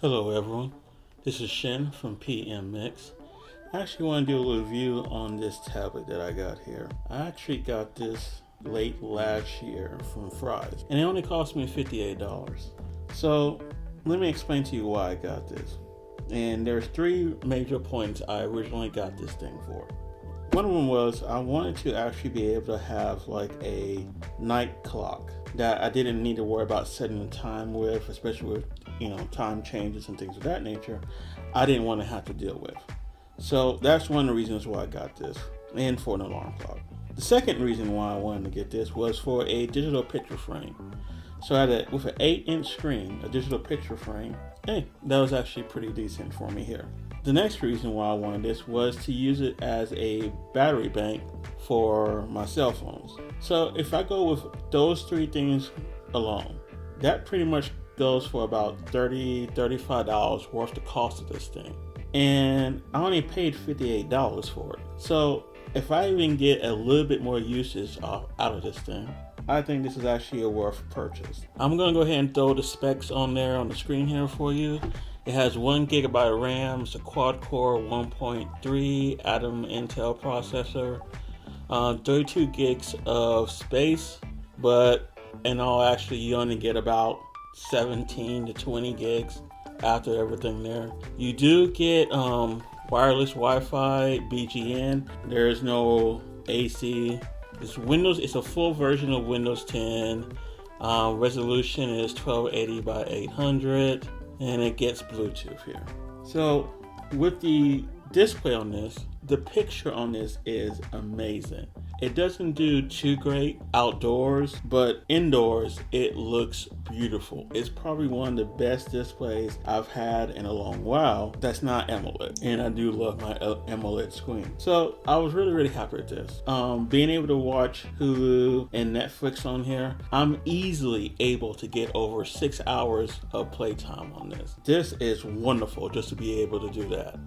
Hello everyone, this is Shin from PM Mix. I actually want to do a little review on this tablet that I got here. I actually got this late last year from Fry's, and it only cost me $58. So let me explain to you why I got this. And there's three major points I originally got this thing for. One of them was I wanted to actually be able to have like a night clock that I didn't need to worry about setting the time with, especially with time changes and things of that nature. I didn't want to have to deal with. So that's one of the reasons why I got this, and for an alarm clock. The second reason why I wanted to get this was for a digital picture frame. So I had with an 8-inch screen, a digital picture frame. Hey, that was actually pretty decent for me here. The next reason why I wanted this was to use it as a battery bank for my cell phones. So if I go with those three things alone, that pretty much goes for about $35 worth the cost of this thing. And I only paid $58 for it. So if I even get a little bit more usage out of this thing, I think this is actually a worth purchase. I'm going to go ahead and throw the specs on there on the screen here for you. It has 1 gigabyte of RAM, it's a quad-core 1.3 Atom Intel processor, 32 gigs of space, but in all actually you only get about 17 to 20 gigs after everything there. You do get wireless Wi-Fi, BGN. There's no AC. It's Windows. It's a full version of Windows 10. Resolution is 1280 by 800. And it gets Bluetooth here. So with the display on this, the picture on this is amazing. It doesn't do too great outdoors, but indoors it looks beautiful. It's probably one of the best displays I've had in a long while that's not AMOLED, and I do love my AMOLED screen. So I was really happy with this. Being able to watch Hulu and Netflix on here, I'm easily able to get over 6 hours of playtime on this. This is wonderful just to be able to do that.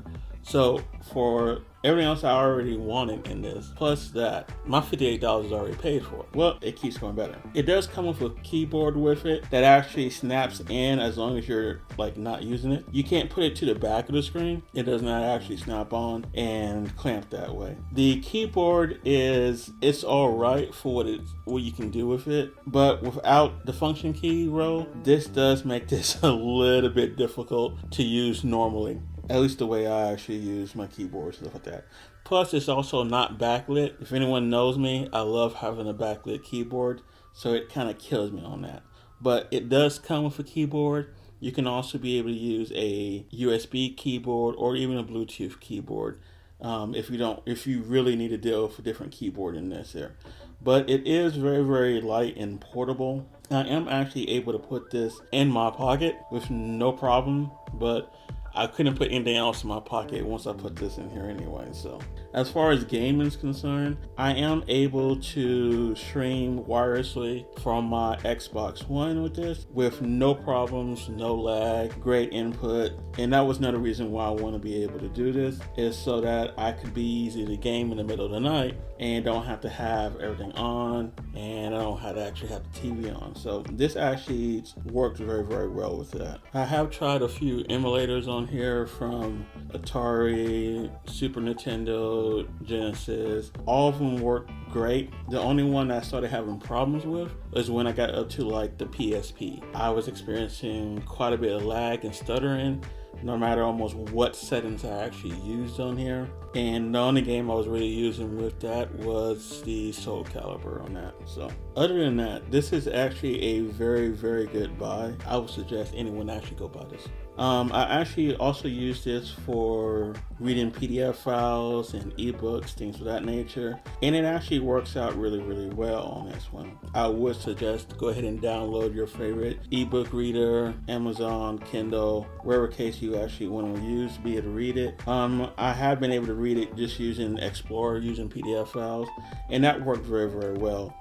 So for everything else I already wanted in this, plus that, my $58 is already paid for. Well, it keeps going better. It does come with a keyboard with it that actually snaps in as long as you're like not using it. You can't put it to the back of the screen. It does not actually snap on and clamp that way. The keyboard it's all right for what you can do with it, but without the function key row, this does make this a little bit difficult to use normally. At least the way I actually use my keyboard, stuff like that. Plus, it's also not backlit. If anyone knows me, I love having a backlit keyboard, so it kind of kills me on that. But it does come with a keyboard. You can also be able to use a USB keyboard or even a Bluetooth keyboard if you really need to deal with a different keyboard in this here. But it is very light and portable. I am actually able to put this in my pocket with no problem, but I couldn't put anything else in my pocket once I put this in here anyway. So as far as gaming is concerned, I am able to stream wirelessly from my Xbox One with this with no problems, no lag, great input. And that was another reason why I want to be able to do this, is so that I could be easy to game in the middle of the night and don't have to have everything on, and I don't have to actually have the TV on. So this actually works very well with that. I have tried a few emulators on here from Atari, Super Nintendo, Genesis. All of them work great. The only one I started having problems with is when I got up to like the PSP. I was experiencing quite a bit of lag and stuttering, no matter almost what settings I actually used on here. And the only game I was really using with that was the Soul Calibur on that. So other than that, this is actually a very good buy. I would suggest anyone actually go buy this. I actually also use this for reading PDF files and ebooks, things of that nature, and it actually works out really well on this one. I would suggest go ahead and download your favorite ebook reader, Amazon, Kindle, wherever case you actually want to use, be able to read it. I have been able to read it just using Explorer, using PDF files, and that worked very well.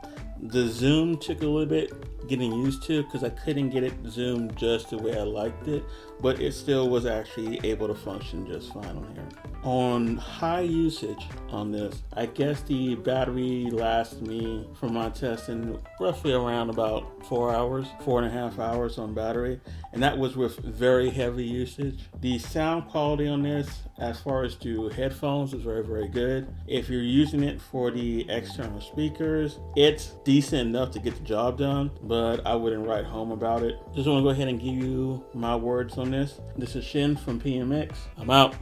The zoom took a little bit getting used to because I couldn't get it zoomed just the way I liked it, but it still was actually able to function just fine on here. On high usage on this, I guess the battery lasts me, from my testing, roughly around about 4 hours, 4.5 hours on battery, and that was with very heavy usage. The sound quality on this, as far as to headphones, is very, very good. If you're using it for the external speakers, it's decent enough to get the job done, but I wouldn't write home about it. Just want to go ahead and give you my words on this. This is Shin from PMX. I'm out.